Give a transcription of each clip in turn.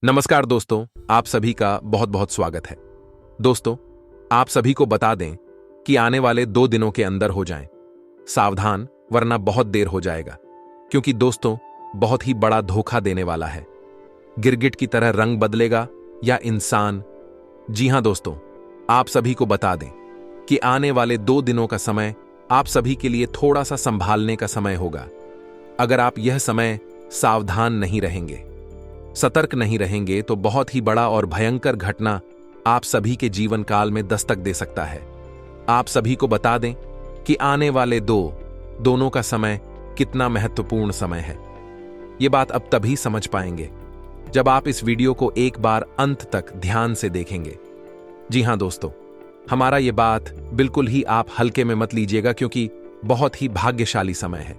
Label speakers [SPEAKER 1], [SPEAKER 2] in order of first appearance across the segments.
[SPEAKER 1] नमस्कार दोस्तों, आप सभी का बहुत बहुत स्वागत है। दोस्तों, आप सभी को बता दें कि आने वाले 2 दिनों के अंदर हो जाएं। सावधान, वरना बहुत देर हो जाएगा, क्योंकि दोस्तों बहुत ही बड़ा धोखा देने वाला है। गिरगिट की तरह रंग बदलेगा या इंसान। जी हां दोस्तों, आप सभी को बता दें कि आने वाले 2 दिनों का समय आप सभी के लिए थोड़ा सा संभालने का समय होगा। अगर आप यह समय सावधान नहीं रहेंगे, सतर्क नहीं रहेंगे, तो बहुत ही बड़ा और भयंकर घटना आप सभी के जीवन काल में दस्तक दे सकता है। आप सभी को बता दें कि आने वाले दोनों का समय कितना महत्वपूर्ण समय है। यह बात अब तभी समझ पाएंगे जब आप इस वीडियो को एक बार अंत तक ध्यान से देखेंगे। जी हां दोस्तों, हमारा यह बात बिल्कुल ही आप हल्के में मत लीजिएगा, क्योंकि बहुत ही भाग्यशाली समय है।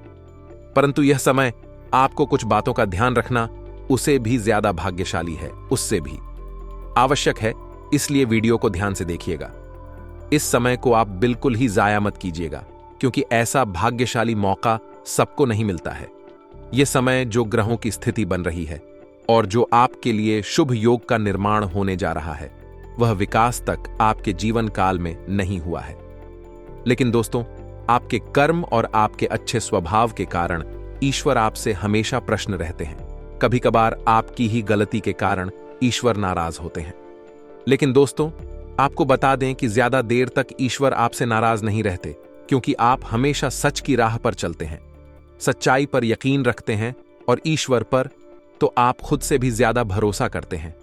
[SPEAKER 1] परंतु यह समय आपको कुछ बातों का ध्यान रखना उसे भी ज्यादा भाग्यशाली है, उससे भी आवश्यक है। इसलिए वीडियो को ध्यान से देखिएगा। इस समय को आप बिल्कुल ही जाया मत कीजिएगा, क्योंकि ऐसा भाग्यशाली मौका सबको नहीं मिलता है। यह समय जो ग्रहों की स्थिति बन रही है और जो आपके लिए शुभ योग का निर्माण होने जा रहा है, वह विकास तक आपके जीवन काल में नहीं हुआ है। लेकिन दोस्तों, आपके कर्म और आपके अच्छे स्वभाव के कारण ईश्वर आपसे हमेशा प्रश्न रहते हैं। कभी कभार आपकी ही गलती के कारण ईश्वर नाराज होते हैं। लेकिन दोस्तों, आपको बता दें कि ज्यादा देर तक ईश्वर आपसे नाराज नहीं रहते, क्योंकि आप हमेशा सच की राह पर चलते हैं, सच्चाई पर यकीन रखते हैं और ईश्वर पर तो आप खुद से भी ज्यादा भरोसा करते हैं।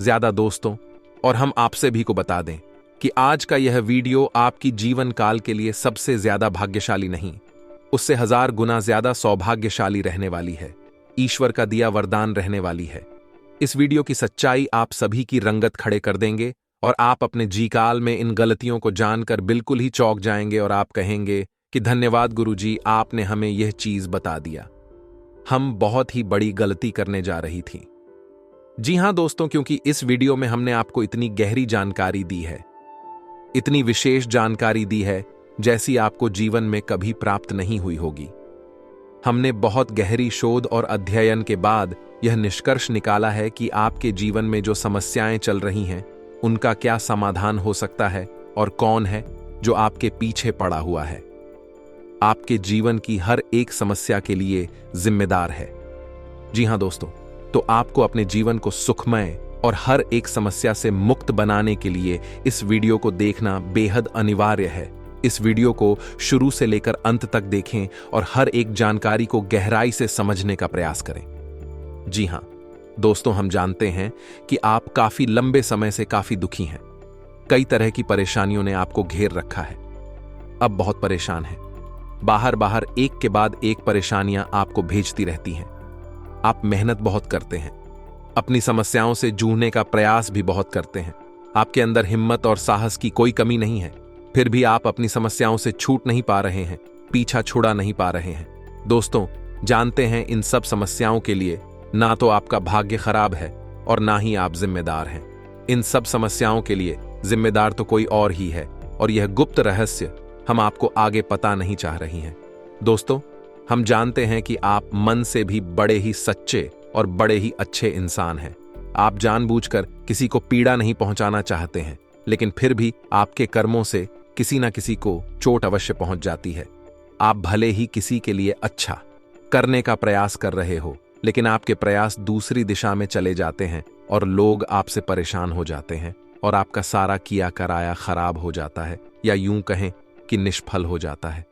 [SPEAKER 1] ज्यादा दोस्तों, और हम आपसे भी को बता दें कि आज का यह वीडियो आपकी जीवन काल के लिए सबसे ज्यादा भाग्यशाली नहीं, उससे 1000 गुना ज्यादा सौभाग्यशाली रहने वाली है। ईश्वर का दिया वरदान रहने वाली है। इस वीडियो की सच्चाई आप सभी की रंगत खड़े कर देंगे और आप अपने जीकाल में इन गलतियों को जानकर बिल्कुल ही चौंक जाएंगे और आप कहेंगे कि धन्यवाद गुरुजी, आपने हमें यह चीज बता दिया। हम बहुत ही बड़ी गलती करने जा रही थी। जी हां दोस्तों, क्योंकि इस वीडियो में हमने आपको इतनी गहरी जानकारी दी है, इतनी विशेष जानकारी दी है जैसी आपको जीवन में कभी प्राप्त नहीं हुई होगी। हमने बहुत गहरी शोध और अध्ययन के बाद यह निष्कर्ष निकाला है कि आपके जीवन में जो समस्याएं चल रही हैं, उनका क्या समाधान हो सकता है और कौन है जो आपके पीछे पड़ा हुआ है। आपके जीवन की हर एक समस्या के लिए जिम्मेदार है। जी हां दोस्तों, तो आपको अपने जीवन को सुखमय और हर एक समस्या से मुक्त बनाने के लिए इस वीडियो को देखना बेहद अनिवार्य है। इस वीडियो को शुरू से लेकर अंत तक देखें और हर एक जानकारी को गहराई से समझने का प्रयास करें। जी हां दोस्तों, हम जानते हैं कि आप काफी लंबे समय से काफी दुखी हैं। कई तरह की परेशानियों ने आपको घेर रखा है। अब बहुत परेशान हैं। बाहर एक के बाद एक परेशानियां आपको भेजती रहती हैं। आप मेहनत बहुत करते हैं, अपनी समस्याओं से जूझने का प्रयास भी बहुत करते हैं। आपके अंदर हिम्मत और साहस की कोई कमी नहीं है, फिर भी आप अपनी समस्याओं से छूट नहीं पा रहे हैं, पीछा छुड़ा नहीं पा रहे हैं। दोस्तों, जानते हैं इन सब समस्याओं के लिए ना तो आपका भाग्य खराब है और ना ही आप जिम्मेदार हैं। इन सब समस्याओं के लिए जिम्मेदार तो कोई और ही है, और यह गुप्त रहस्य हम आपको आगे पता नहीं चाह रही हैं। दोस्तों, हम जानते हैं कि आप मन से भी बड़े ही सच्चे और बड़े ही अच्छे इंसान हैं। आप जानबूझकर किसी को पीड़ा नहीं पहुंचाना चाहते हैं, लेकिन फिर भी आपके कर्मों से किसी ना किसी को चोट अवश्य पहुंच जाती है। आप भले ही किसी के लिए अच्छा करने का प्रयास कर रहे हो, लेकिन आपके प्रयास दूसरी दिशा में चले जाते हैं और लोग आपसे परेशान हो जाते हैं और आपका सारा किया कराया खराब हो जाता है, या यूं कहें कि निष्फल हो जाता है।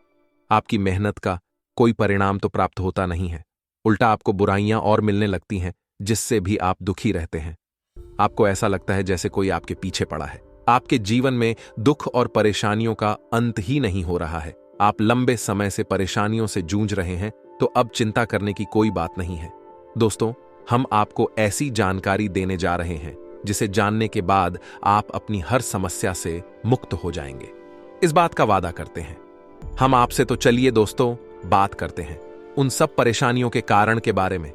[SPEAKER 1] आपकी मेहनत का कोई परिणाम तो प्राप्त होता नहीं है, उल्टा आपको बुराइयां और मिलने लगती हैं, जिससे भी आप दुखी रहते हैं। आपको ऐसा लगता है जैसे कोई आपके पीछे पड़ा है। आपके जीवन में दुख और परेशानियों का अंत ही नहीं हो रहा है। आप लंबे समय से परेशानियों से जूझ रहे हैं, तो अब चिंता करने की कोई बात नहीं है। दोस्तों, हम आपको ऐसी जानकारी देने जा रहे हैं जिसे जानने के बाद आप अपनी हर समस्या से मुक्त हो जाएंगे। इस बात का वादा करते हैं हम आपसे। तो चलिए दोस्तों, बात करते हैं उन सब परेशानियों के कारण के बारे में।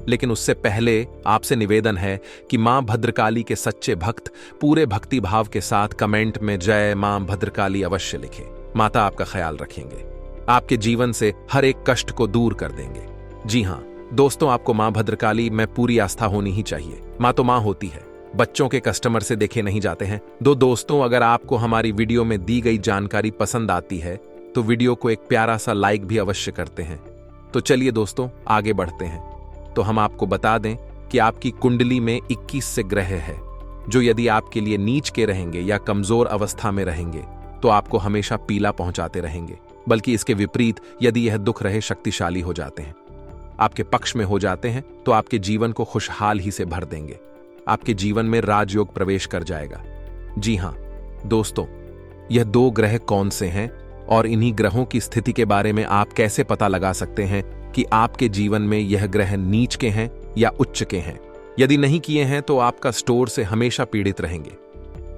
[SPEAKER 1] लेकिन उससे पहले आपसे निवेदन है कि मां भद्रकाली के सच्चे भक्त पूरे भक्ति भाव के साथ कमेंट में जय मां भद्रकाली अवश्य लिखें। माता आपका ख्याल रखेंगे, आपके जीवन से हर एक कष्ट को दूर कर देंगे। जी हां, दोस्तों, आपको मां भद्रकाली में पूरी आस्था होनी ही चाहिए। मां तो मां होती है, बच्चों के कस्टमर से देखे नहीं जाते हैं। दोस्तों, अगर आपको हमारी वीडियो में दी गई जानकारी पसंद आती है तो वीडियो को एक प्यारा सा लाइक भी अवश्य करते हैं। तो चलिए दोस्तों, आगे बढ़ते हैं। तो हम आपको बता दें कि आपकी कुंडली में 21 से ग्रह है, जो यदि आपके लिए नीच के रहेंगे या कमजोर अवस्था में रहेंगे तो आपको हमेशा पीला पहुंचाते रहेंगे, बल्कि इसके विपरीत यदि यह दुख रहे शक्तिशाली हो जाते हैं। आपके पक्ष में हो जाते हैं तो आपके जीवन को खुशहाल ही से भर देंगे। आपके जीवन में राजयोग प्रवेश कर जाएगा। जी हां दोस्तों, यह 2 ग्रह कौन से हैं और इन्हीं ग्रहों की स्थिति के बारे में आप कैसे पता लगा सकते हैं कि आपके जीवन में यह ग्रह नीच के हैं या उच्च के हैं। यदि नहीं किए हैं तो आपका स्टोर से हमेशा पीड़ित रहेंगे।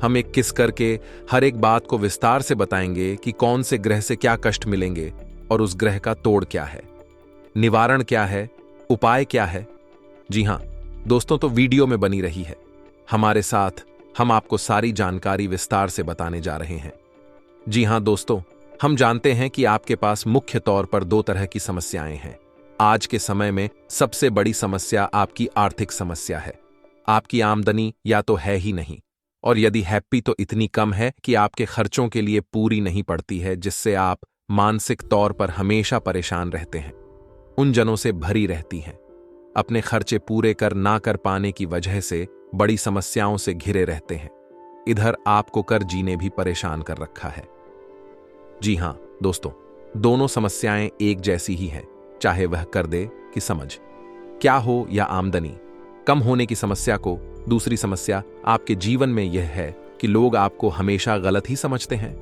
[SPEAKER 1] हम एक किस करके हर एक बात को विस्तार से बताएंगे कि कौन से ग्रह से क्या कष्ट मिलेंगे और उस ग्रह का तोड़ क्या है, निवारण क्या है, उपाय क्या है। जी हां दोस्तों, तो वीडियो में बनी रही है हमारे साथ। हम आपको सारी जानकारी विस्तार से बताने जा रहे हैं। जी हां दोस्तों, हम जानते हैं कि आपके पास मुख्य तौर पर 2 तरह की समस्याएं हैं। आज के समय में सबसे बड़ी समस्या आपकी आर्थिक समस्या है। आपकी आमदनी या तो है ही नहीं, और यदि हैप्पी तो इतनी कम है कि आपके खर्चों के लिए पूरी नहीं पड़ती है, जिससे आप मानसिक तौर पर हमेशा परेशान रहते हैं, उन जनों से भरी रहती हैं। अपने खर्चे पूरे ना कर पाने की वजह से बड़ी समस्याओं से घिरे रहते हैं। इधर आपको कर जीने भी परेशान कर रखा है। जी हां दोस्तों, दोनों समस्याएं एक जैसी ही हैं, चाहे वह कर दे कि समझ क्या हो या आमदनी कम होने की समस्या को। दूसरी समस्या आपके जीवन में यह है कि लोग आपको हमेशा गलत ही समझते हैं।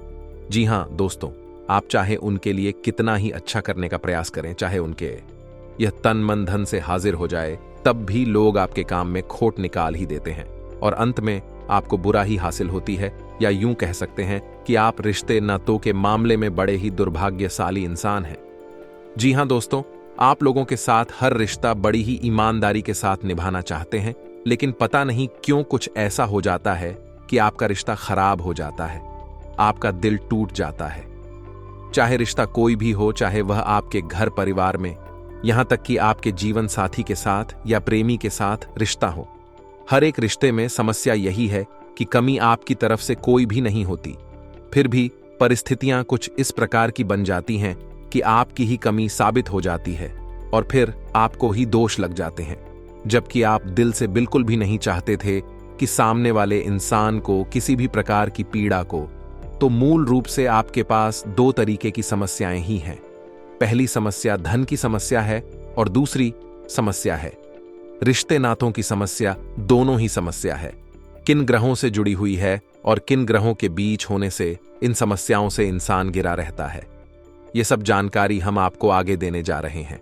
[SPEAKER 1] जी हां दोस्तों, आप चाहे उनके लिए कितना ही अच्छा करने का प्रयास करें, चाहे उनके यह तन मन धन से हाजिर हो जाए, तब भी लोग आपके काम में खोट निकाल ही देते हैं और अंत में आपको बुरा ही हासिल होती है। या यूं कह सकते हैं कि आप रिश्ते नातों के मामले में बड़े ही दुर्भाग्यशाली इंसान हैं। जी हां दोस्तों, आप लोगों के साथ हर रिश्ता बड़ी ही ईमानदारी के साथ निभाना चाहते हैं, लेकिन पता नहीं क्यों कुछ ऐसा हो जाता है कि आपका रिश्ता खराब हो जाता है, आपका दिल टूट जाता है। चाहे रिश्ता कोई भी हो, चाहे वह आपके घर परिवार में, यहां तक कि आपके जीवन साथी के साथ या प्रेमी के साथ रिश्ता हो, हर एक रिश्ते में समस्या यही है कि कमी आपकी तरफ से कोई भी नहीं होती, फिर भी परिस्थितियां कुछ इस प्रकार की बन जाती हैं कि आपकी ही कमी साबित हो जाती है और फिर आपको ही दोष लग जाते हैं, जबकि आप दिल से बिल्कुल भी नहीं चाहते थे कि सामने वाले इंसान को किसी भी प्रकार की पीड़ा को। तो मूल रूप से आपके पास 2 तरीके की समस्याएं ही हैं। पहली समस्या धन की समस्या है और दूसरी समस्या है रिश्ते नातों की समस्या। दोनों ही समस्या है किन ग्रहों से जुड़ी हुई है और किन ग्रहों के बीच होने से इन समस्याओं से इंसान घिरा रहता है। यह सब जानकारी हम आपको आगे देने जा रहे हैं।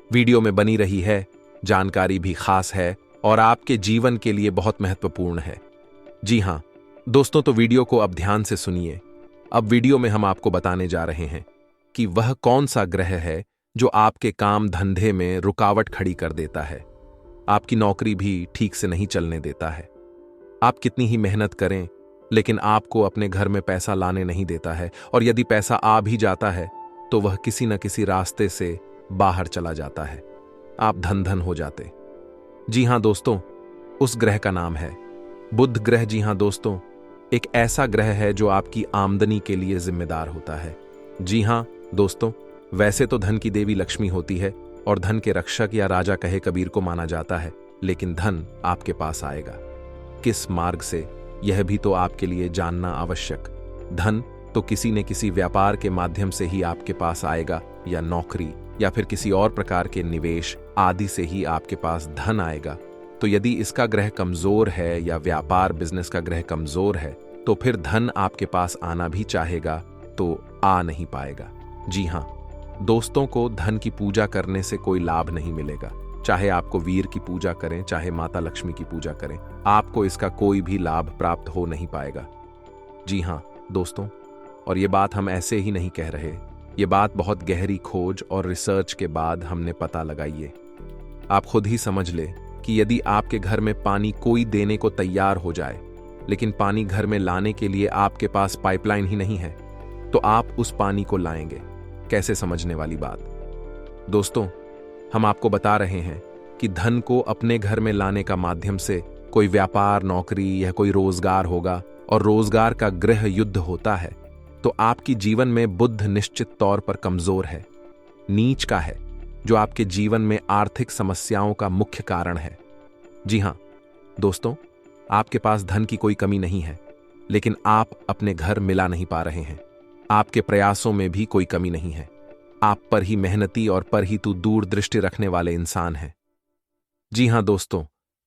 [SPEAKER 1] वीडियो में बनी रही है, जानकारी भी खास है और आपके जीवन के लिए बहुत महत्वपूर्ण है। जी हां दोस्तों, तो वीडियो को अब ध्यान से सुनिए। अब वीडियो में हम आपको बताने जा रहे हैं कि वह कौन सा ग्रह है जो आपके काम धंधे में रुकावट खड़ी कर देता है, आपकी नौकरी भी ठीक से नहीं चलने देता है। आप कितनी ही मेहनत करें लेकिन आपको अपने घर में पैसा लाने नहीं देता है, और यदि पैसा आ भी जाता है तो वह किसी न किसी रास्ते से बाहर चला जाता है। आप धन धन हो जाते। जी हां दोस्तों, उस ग्रह का नाम है बुध ग्रह। जी हां दोस्तों, एक ऐसा ग्रह है जो आपकी आमदनी के लिए जिम्मेदार होता है। जी हां दोस्तों, वैसे तो धन की देवी लक्ष्मी होती है और धन के रक्षक या राजा कहे कबीर को माना जाता है, लेकिन धन आपके पास आएगा किस मार्ग से, यह भी तो आपके लिए जानना आवश्यक। धन तो किसी न किसी व्यापार के माध्यम से ही आपके पास आएगा, या नौकरी या फिर किसी और प्रकार के निवेश आदि से ही आपके पास धन आएगा। तो यदि इसका ग्रह कमजोर है या व्यापार बिजनेस का ग्रह कमजोर है तो फिर धन आपके पास आना भी चाहेगा तो आ नहीं पाएगा। जी हां दोस्तों, को धन की पूजा करने से कोई लाभ नहीं मिलेगा। चाहे आपको वीर की पूजा करें, चाहे माता लक्ष्मी की पूजा करें, आपको इसका कोई भी लाभ प्राप्त हो नहीं पाएगा। जी हां दोस्तों, और ये बात हम ऐसे ही नहीं कह रहे, ये बात बहुत गहरी खोज और रिसर्च के बाद हमने पता लगाई है। आप खुद ही समझ ले कि यदि आपके घर में पानी कोई देने को तैयार हो जाए, लेकिन पानी घर में लाने के लिए आपके पास पाइपलाइन ही नहीं है, तो आप उस पानी को लाएंगे कैसे? समझने वाली बात दोस्तों, हम आपको बता रहे हैं कि धन को अपने घर में लाने का माध्यम से कोई व्यापार, नौकरी या कोई रोजगार होगा और रोजगार का गृह युद्ध होता है तो आपकी जीवन में बुध निश्चित तौर पर कमजोर है, नीच का है, जो आपके जीवन में आर्थिक समस्याओं का मुख्य कारण है। जी हां दोस्तों, आपके पास धन की कोई कमी नहीं है, लेकिन आप अपने घर मिला नहीं पा रहे हैं। आपके प्रयासों में भी कोई कमी नहीं है। आप पर ही मेहनती और पर ही तू दूरदृष्टि रखने वाले इंसान हैं। जी हां दोस्तों,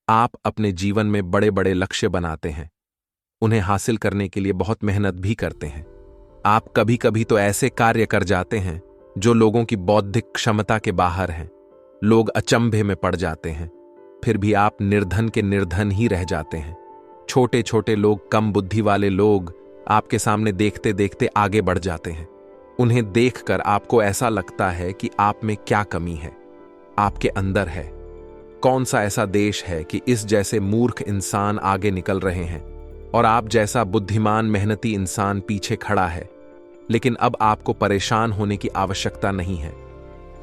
[SPEAKER 1] आप अपने जीवन में बड़े बड़े लक्ष्य बनाते हैं, उन्हें हासिल करने के लिए बहुत मेहनत भी करते हैं। आप कभी कभी तो ऐसे कार्य कर जाते हैं जो लोगों की बौद्धिक क्षमता के बाहर हैं। लोग अचंभे में पड़ जाते हैं, फिर भी आप निर्धन के निर्धन ही रह जाते हैं। छोटे छोटे लोग, कम बुद्धि वाले लोग आपके सामने देखते देखते आगे बढ़ जाते हैं। उन्हें देखकर आपको ऐसा लगता है कि आप में क्या कमी है, आपके अंदर है। कौन सा ऐसा देश है कि इस जैसे मूर्ख इंसान आगे निकल रहे हैं और आप जैसा बुद्धिमान मेहनती इंसान पीछे खड़ा है। लेकिन अब आपको परेशान होने की आवश्यकता नहीं है।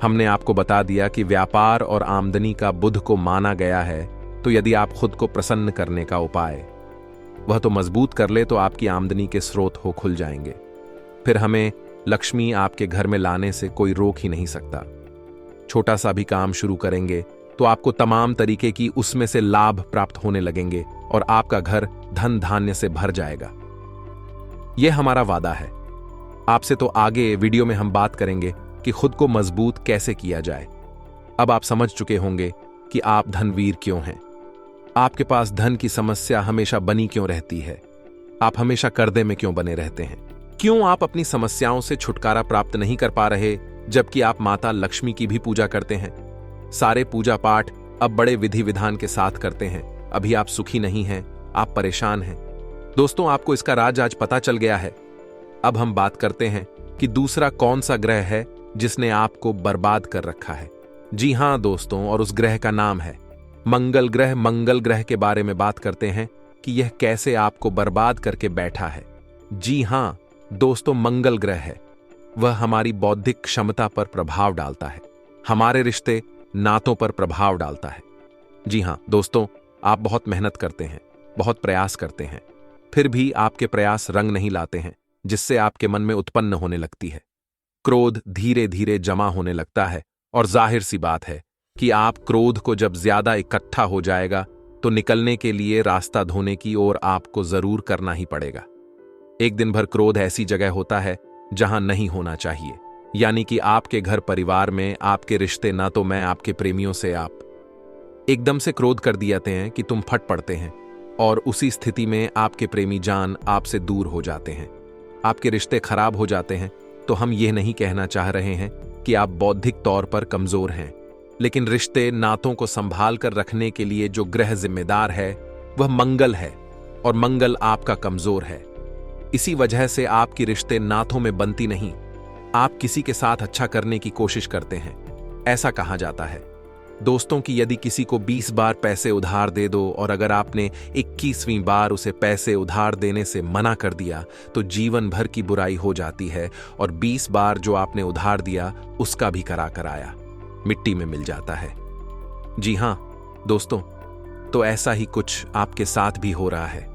[SPEAKER 1] हमने आपको बता दिया कि व्यापार और आमदनी का बुध को माना गया है, तो यदि आप खुद को प्रसन्न करने का उपाय वह तो मजबूत कर ले तो आपकी आमदनी के स्रोत हो खुल जाएंगे। फिर हमें लक्ष्मी आपके घर में लाने से कोई रोक ही नहीं सकता। छोटा सा भी काम शुरू करेंगे तो आपको तमाम तरीके की उसमें से लाभ प्राप्त होने लगेंगे और आपका घर धन धान्य से भर जाएगा। यह हमारा वादा है। आपसे तो आगे वीडियो में हम बात करेंगे कि खुद को मजबूत कैसे किया जाए। अब आप समझ चुके होंगे कि आप धनवीर क्यों हैं। आपके पास धन की समस्या हमेशा बनी क्यों रहती है। आप हमेशा कर्जे में क्यों बने रहते हैं। क्यों आप अपनी समस्याओं से छुटकारा प्राप्त नहीं कर पा रहे, जबकि आप माता लक्ष्मी की भी पूजा करते हैं। सारे पूजा पाठ अब बड़े विधि विधान के साथ करते हैं, अभी आप सुखी नहीं हैं, आप परेशान हैं। दोस्तों, आपको इसका राज आज पता चल गया है। अब हम बात करते हैं कि दूसरा कौन सा ग्रह है जिसने आपको बर्बाद कर रखा है। जी हां दोस्तों, और उस ग्रह का नाम है मंगल ग्रह। मंगल ग्रह के बारे में बात करते हैं कि यह कैसे आपको बर्बाद करके बैठा है। जी हां दोस्तों, मंगल ग्रह है, वह हमारी बौद्धिक क्षमता पर प्रभाव डालता है, हमारे रिश्ते नातों पर प्रभाव डालता है। जी हां दोस्तों, आप बहुत मेहनत करते हैं, बहुत प्रयास करते हैं, फिर भी आपके प्रयास रंग नहीं लाते हैं, जिससे आपके मन में उत्पन्न होने लगती है क्रोध। धीरे धीरे जमा होने लगता है और जाहिर सी बात है कि आप क्रोध को जब ज्यादा इकट्ठा हो जाएगा तो निकलने के लिए रास्ता धोने की ओर आपको जरूर करना ही पड़ेगा। एक दिन भर क्रोध ऐसी जगह होता है जहां नहीं होना चाहिए, यानी कि आपके घर परिवार में, आपके रिश्ते ना तो मैं आपके प्रेमियों से आप एकदम से क्रोध कर दियाते हैं कि तुम फट पड़ते हैं और उसी स्थिति में आपके प्रेमी जान आपसे दूर हो जाते हैं, आपके रिश्ते खराब हो जाते हैं। तो हम यह नहीं कहना चाह रहे हैं कि आप बौद्धिक तौर पर कमजोर हैं, लेकिन रिश्ते नातों को संभाल कर रखने के लिए जो ग्रह जिम्मेदार है वह मंगल है और मंगल आपका कमजोर है। इसी वजह से आपकी रिश्ते नातों में बनती नहीं। आप किसी के साथ अच्छा करने की कोशिश करते हैं। ऐसा कहा जाता है दोस्तों कि यदि किसी को 20 बार पैसे उधार दे दो और अगर आपने 21वीं बार उसे पैसे उधार देने से मना कर दिया तो जीवन भर की बुराई हो जाती है और 20 बार जो आपने उधार दिया उसका भी करा कराया मिट्टी में मिल जाता है। जी हां दोस्तों, तो ऐसा ही कुछ आपके साथ भी हो रहा है।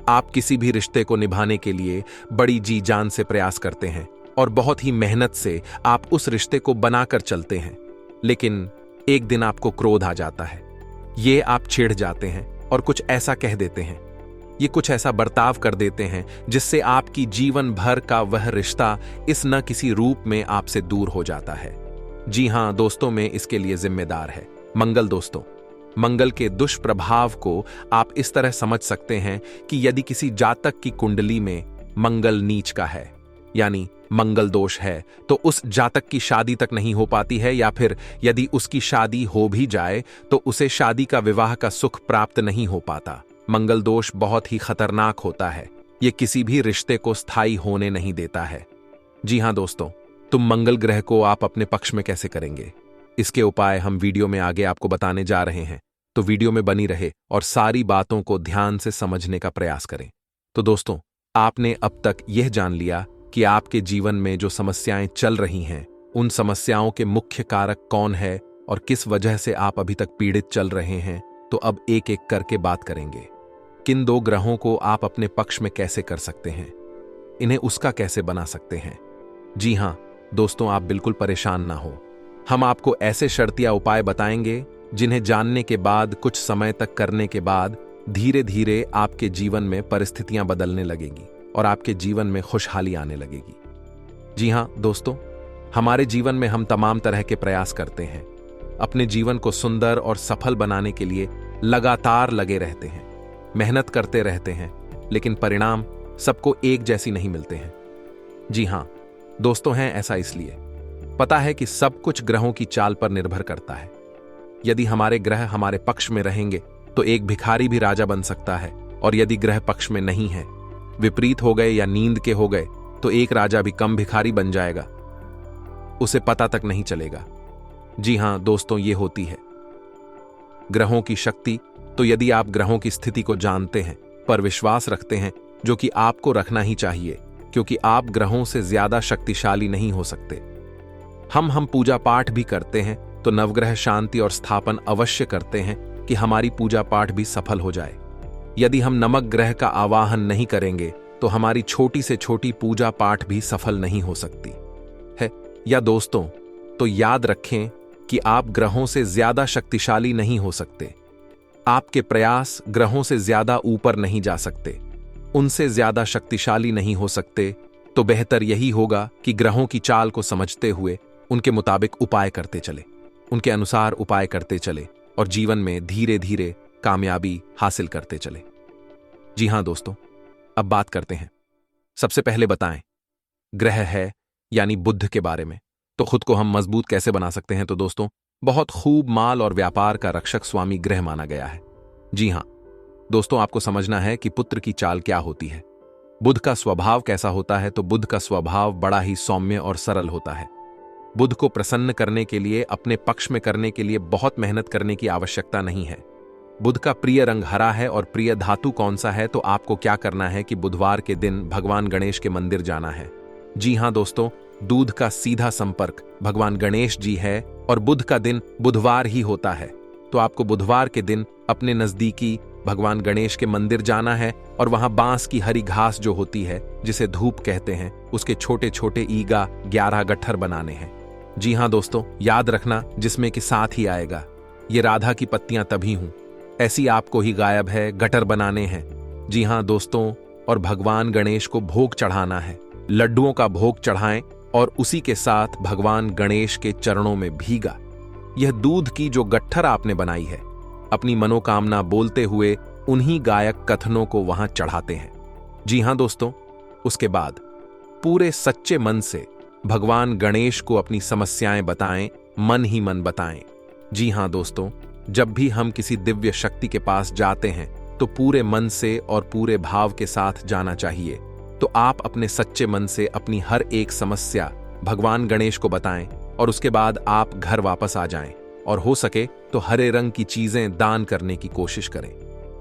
[SPEAKER 1] आप किसी भी रिश्ते को निभाने के लिए बड़ी जी जान से प्रयास करते हैं और बहुत ही मेहनत से आप उस रिश्ते को बनाकर चलते हैं, लेकिन एक दिन आपको क्रोध आ जाता है। ये आप चिढ़ जाते हैं और कुछ ऐसा कह देते हैं, ये कुछ ऐसा बर्ताव कर देते हैं जिससे आपकी जीवन भर का वह रिश्ता इस न किसी रूप में आपसे दूर हो जाता है। जी हां दोस्तों, में इसके लिए जिम्मेदार है मंगल। दोस्तों, मंगल के दुष्प्रभाव को आप इस तरह समझ सकते हैं कि यदि किसी जातक की कुंडली में मंगल नीच का है, यानी मंगल दोष है, तो उस जातक की शादी तक नहीं हो पाती है, या फिर यदि उसकी शादी हो भी जाए तो उसे शादी का विवाह का सुख प्राप्त नहीं हो पाता। मंगल दोष बहुत ही खतरनाक होता है, यह किसी भी रिश्ते को स्थायी होने नहीं देता है। जी हां दोस्तों, तुम मंगल ग्रह को आप अपने पक्ष में कैसे करेंगे, इसके उपाय हम वीडियो में आगे आपको बताने जा रहे हैं, तो वीडियो में बनी रहे और सारी बातों को ध्यान से समझने का प्रयास करें। तो दोस्तों, आपने अब तक यह जान लिया कि आपके जीवन में जो समस्याएं चल रही हैं, उन समस्याओं के मुख्य कारक कौन है और किस वजह से आप अभी तक पीड़ित चल रहे हैं, तो अब एक एक करके बात करेंगे। किन 2 ग्रहों को आप अपने पक्ष में कैसे कर सकते हैं, इन्हें उसका कैसे बना सकते हैं। जी हां दोस्तों, आप बिल्कुल परेशान ना हो। हम आपको ऐसे शर्तिया उपाय बताएंगे जिन्हें जानने के बाद, कुछ समय तक करने के बाद धीरे धीरे आपके जीवन में परिस्थितियां बदलने लगेगी और आपके जीवन में खुशहाली आने लगेगी। जी हां दोस्तों, हमारे जीवन में हम तमाम तरह के प्रयास करते हैं। अपने जीवन को सुंदर और सफल बनाने के लिए लगातार लगे रहते हैं, मेहनत करते रहते हैं, लेकिन परिणाम सबको एक जैसी नहीं मिलते हैं। जी हां दोस्तों, हैं ऐसा इसलिए पता है कि सब कुछ ग्रहों की चाल पर निर्भर करता है। यदि हमारे ग्रह हमारे पक्ष में रहेंगे तो एक भिखारी भी राजा बन सकता है, और यदि ग्रह पक्ष में नहीं है, विपरीत हो गए या नींद के हो गए, तो एक राजा भी कम भिखारी बन जाएगा, उसे पता तक नहीं चलेगा। जी हां दोस्तों, ये होती है ग्रहों की शक्ति। तो यदि आप ग्रहों की स्थिति को जानते हैं, पर विश्वास रखते हैं, जो कि आपको रखना ही चाहिए, क्योंकि आप ग्रहों से ज्यादा शक्तिशाली नहीं हो सकते। हम पूजा पाठ भी करते हैं तो नवग्रह शांति और स्थापन अवश्य करते हैं कि हमारी पूजा पाठ भी सफल हो जाए। यदि हम नमक ग्रह का आवाहन नहीं करेंगे तो हमारी छोटी से छोटी पूजा पाठ भी सफल नहीं हो सकती है। या दोस्तों, तो याद रखें कि आप ग्रहों से ज्यादा शक्तिशाली नहीं हो सकते। आपके प्रयास ग्रहों से ज्यादा ऊपर नहीं जा सकते, उनसे ज्यादा शक्तिशाली नहीं हो सकते। तो बेहतर यही होगा कि ग्रहों की चाल को समझते हुए उनके मुताबिक उपाय करते चले, उनके अनुसार उपाय करते चले और जीवन में धीरे धीरे कामयाबी हासिल करते चले। जी हां दोस्तों, अब बात करते हैं। सबसे पहले बताएं, ग्रह है यानी बुध के बारे में। तो खुद को हम मजबूत कैसे बना सकते हैं? तो दोस्तों, बहुत खूब माल और व्यापार का रक्षक स्वामी ग्रह माना गया है। जी हां दोस्तों, आपको समझना है कि पुत्र की चाल क्या होती है, बुध का स्वभाव कैसा होता है। तो बुध का स्वभाव बड़ा ही सौम्य और सरल होता है। बुध को प्रसन्न करने के लिए, अपने पक्ष में करने के लिए बहुत मेहनत करने की आवश्यकता नहीं है। बुध का प्रिय रंग हरा है और प्रिय धातु कौन सा है? तो आपको क्या करना है कि बुधवार के दिन भगवान गणेश के मंदिर जाना है। जी हां दोस्तों, दूध का सीधा संपर्क भगवान गणेश जी है और बुध का दिन बुधवार ही होता है। तो आपको बुधवार के दिन अपने नजदीकी भगवान गणेश के मंदिर जाना है और वहां बांस की हरी घास जो होती है, जिसे धूप कहते हैं, उसके छोटे छोटे ईगा 11 गट्ठर बनाने हैं। जी हां दोस्तों, याद रखना जिसमें कि साथ ही आएगा, ये राधा की पत्तियां तभी हूं, ऐसी आपको ही गायब है, गटर बनाने हैं। जी हां दोस्तों, और भगवान गणेश को भोग चढ़ाना है। लड्डुओं का भोग चढ़ाएं और उसी के साथ भगवान गणेश के चरणों में भीगा यह दूध की जो गट्ठर आपने बनाई है, अपनी मनोकामना बोलते हुए उन्हीं गायक कथनों को वहां चढ़ाते हैं। जी हां दोस्तों, उसके बाद पूरे सच्चे मन से भगवान गणेश को अपनी समस्याएं बताएं, मन ही मन बताएं। जी हां दोस्तों, जब भी हम किसी दिव्य शक्ति के पास जाते हैं तो पूरे मन से और पूरे भाव के साथ जाना चाहिए। तो आप अपने सच्चे मन से अपनी हर एक समस्या भगवान गणेश को बताएं और उसके बाद आप घर वापस आ जाएं और हो सके तो हरे रंग की चीजें दान करने की कोशिश करें।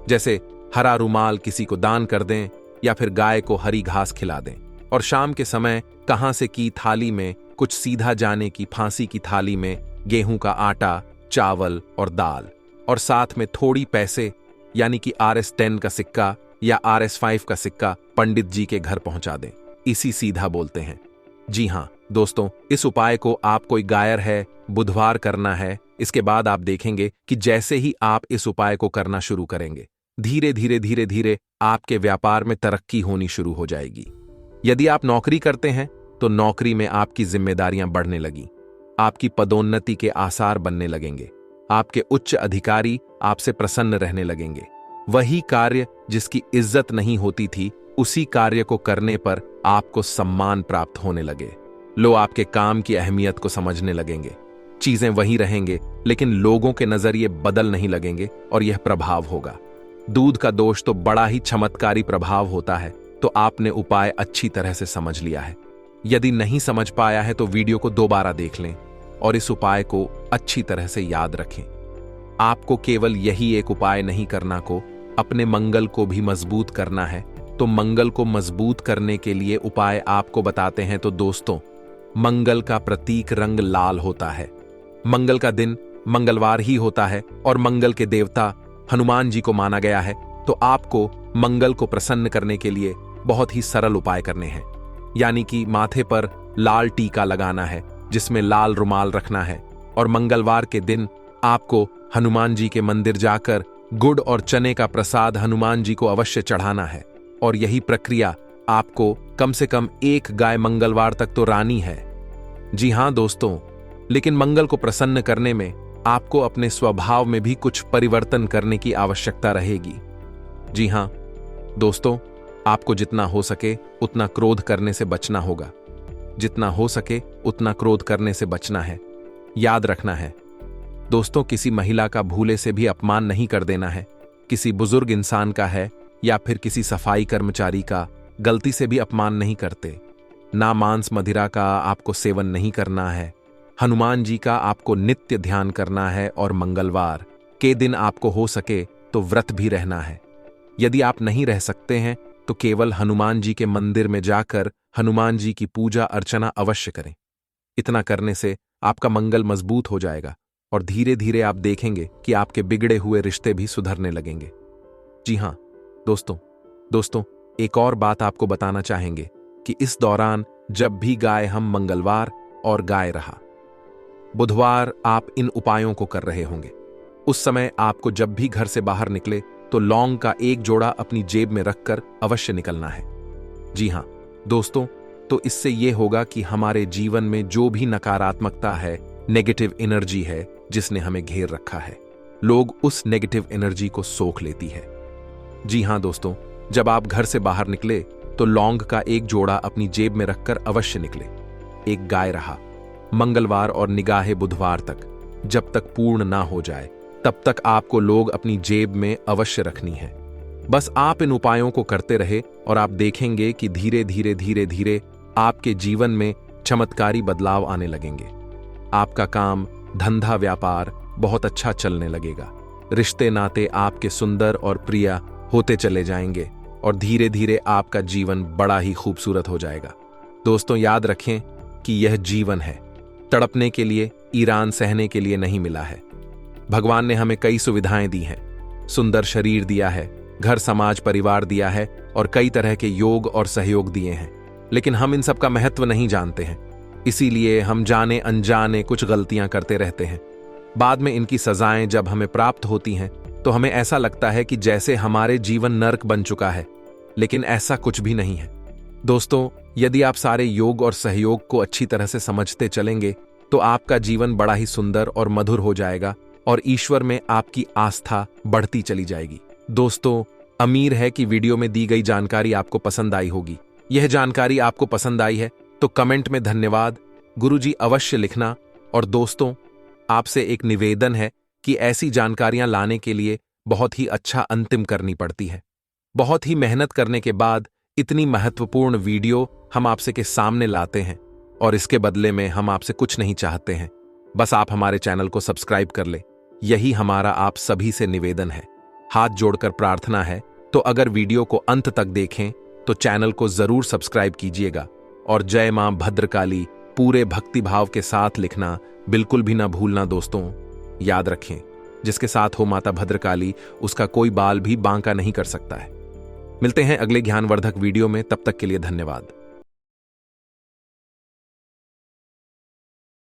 [SPEAKER 1] जैसे हरा रुमाल किसी को दान कर दें या फिर गाय को हरी घास खिला दें। और शाम के समय कहां से की थाली में कुछ सीधा जाने की फांसी की थाली में गेहूं का आटा, चावल और दाल और साथ में थोड़ी पैसे यानी कि RS10 का सिक्का या RS5 का सिक्का पंडित जी के घर पहुंचा दें। इसी सीधा बोलते हैं। जी हां दोस्तों, इस उपाय को आप कोई गायर है बुधवार करना है। इसके बाद आप देखेंगे कि जैसे ही आप इस उपाय को करना शुरू करेंगे, धीरे धीरे आपके व्यापार में तरक्की होनी शुरू हो जाएगी। यदि आप नौकरी करते हैं तो नौकरी में आपकी जिम्मेदारियां बढ़ने लगी, आपकी पदोन्नति के आसार बनने लगेंगे, आपके उच्च अधिकारी आपसे प्रसन्न रहने लगेंगे। वही कार्य जिसकी इज्जत नहीं होती थी, उसी कार्य को करने पर आपको सम्मान प्राप्त होने लगे। लोग आपके काम की अहमियत को समझने लगेंगे। चीजें वही रहेंगे लेकिन लोगों के नजरिए बदल नहीं लगेंगे और यह प्रभाव होगा। दूध का दोष तो बड़ा ही चमत्कारी प्रभाव होता है। तो आपने उपाय अच्छी तरह से समझ लिया है। यदि नहीं समझ पाया है तो वीडियो को दोबारा देख लें और इस उपाय को अच्छी तरह से याद रखें। आपको केवल यही एक उपाय नहीं करना को अपने मंगल को भी मजबूत करना है। तो मंगल को मजबूत करने के लिए उपाय आपको बताते हैं। तो दोस्तों, मंगल का प्रतीक रंग लाल होता है। मंगल का दिन मंगलवार ही होता है और मंगल के देवता हनुमान जी को माना गया है, तो आपको मंगल को प्रसन्न करने के लिए बहुत ही सरल उपाय करने हैं। यानी कि माथे पर लाल टीका लगाना है, जिसमें लाल रुमाल रखना है, और मंगलवार के दिन आपको हनुमान जी के मंदिर जाकर गुड़ और चने का प्रसाद हनुमान जी को अवश्य चढ़ाना है। और यही प्रक्रिया आपको कम से कम 1 गाय मंगलवार तक तो रानी है। जी हां दोस्तों, लेकिन मंगल को प्रसन्न करने में आपको अपने स्वभाव में भी कुछ परिवर्तन करने की आवश्यकता रहेगी। जी हां दोस्तों, आपको जितना हो सके उतना क्रोध करने से बचना होगा। जितना हो सके उतना क्रोध करने से बचना है। याद रखना है दोस्तों, किसी महिला का भूले से भी अपमान नहीं कर देना है। किसी बुजुर्ग इंसान का है या फिर किसी सफाई कर्मचारी का गलती से भी अपमान नहीं करते। ना मांस मदिरा का आपको सेवन नहीं करना है। हनुमान जी का आपको नित्य ध्यान करना है और मंगलवार के दिन आपको हो सके तो व्रत भी रहना है। यदि आप नहीं रह सकते हैं तो केवल हनुमान जी के मंदिर में जाकर हनुमान जी की पूजा अर्चना अवश्य करें। इतना करने से आपका मंगल मजबूत हो जाएगा और धीरे धीरे आप देखेंगे कि आपके बिगड़े हुए रिश्ते भी सुधरने लगेंगे। जी हां दोस्तों, एक और बात आपको बताना चाहेंगे कि इस दौरान जब भी गाय हम मंगलवार और गाय रहा बुधवार आप इन उपायों को कर रहे होंगे, उस समय आपको जब भी घर से बाहर निकले तो लौंग का 1 जोड़ा अपनी जेब में रखकर अवश्य निकलना है। जी हां दोस्तों, तो इससे यह होगा कि हमारे जीवन में जो भी नकारात्मकता है, नेगेटिव एनर्जी है जिसने हमें घेर रखा है, लोग उस नेगेटिव एनर्जी को सोख लेती है। जी हां दोस्तों, जब आप घर से बाहर निकले तो लौंग का 1 जोड़ा अपनी जेब में रखकर अवश्य निकले। 1 गाय रहा मंगलवार और निगाहे बुधवार तक जब तक पूर्ण ना हो जाए तब तक आपको लोग अपनी जेब में अवश्य रखनी है। बस आप इन उपायों को करते रहे और आप देखेंगे कि धीरे धीरे आपके जीवन में चमत्कारी बदलाव आने लगेंगे। आपका काम, धंधा, व्यापार बहुत अच्छा चलने लगेगा। रिश्ते नाते आपके सुंदर और प्रिय होते चले जाएंगे और धीरे धीरे आपका जीवन बड़ा ही खूबसूरत हो जाएगा। दोस्तों याद रखें कि यह जीवन है, तड़पने के लिए, ईरान सहने के लिए नहीं मिला है। भगवान ने हमें कई सुविधाएं दी हैं, सुंदर शरीर दिया है, घर समाज परिवार दिया है और कई तरह के योग और सहयोग दिए हैं, लेकिन हम इन सब का महत्व नहीं जानते हैं। इसीलिए हम जाने अनजाने कुछ गलतियां करते रहते हैं। बाद में इनकी सजाएं जब हमें प्राप्त होती हैं तो हमें ऐसा लगता है कि जैसे हमारे जीवन नर्क बन चुका है, लेकिन ऐसा कुछ भी नहीं है। दोस्तों, यदि आप सारे योग और सहयोग को अच्छी तरह से समझते चलेंगे तो आपका जीवन बड़ा ही सुंदर और मधुर हो जाएगा और ईश्वर में आपकी आस्था बढ़ती चली जाएगी। दोस्तों, उम्मीद है कि वीडियो में दी गई जानकारी आपको पसंद आई होगी। यह जानकारी आपको पसंद आई है तो कमेंट में धन्यवाद गुरुजी अवश्य लिखना। और दोस्तों, आपसे एक निवेदन है कि ऐसी जानकारियां लाने के लिए बहुत ही अच्छा अंतिम करनी पड़ती है। बहुत ही मेहनत करने के बाद इतनी महत्वपूर्ण वीडियो हम आपसे के सामने लाते हैं और इसके बदले में हम आपसे कुछ नहीं चाहते हैं, बस आप हमारे चैनल को सब्सक्राइब कर ले। यही हमारा आप सभी से निवेदन है। हाथ जोड़कर प्रार्थना है, तो अगर वीडियो को अंत तक देखें तो चैनल को जरूर सब्सक्राइब कीजिएगा और जय मां भद्रकाली पूरे भक्तिभाव के साथ लिखना बिल्कुल भी ना भूलना। दोस्तों याद रखें, जिसके साथ हो माता भद्रकाली उसका कोई बाल भी बांका नहीं कर सकता है। मिलते हैं अगले ज्ञानवर्धक वीडियो में, तब तक के लिए धन्यवाद।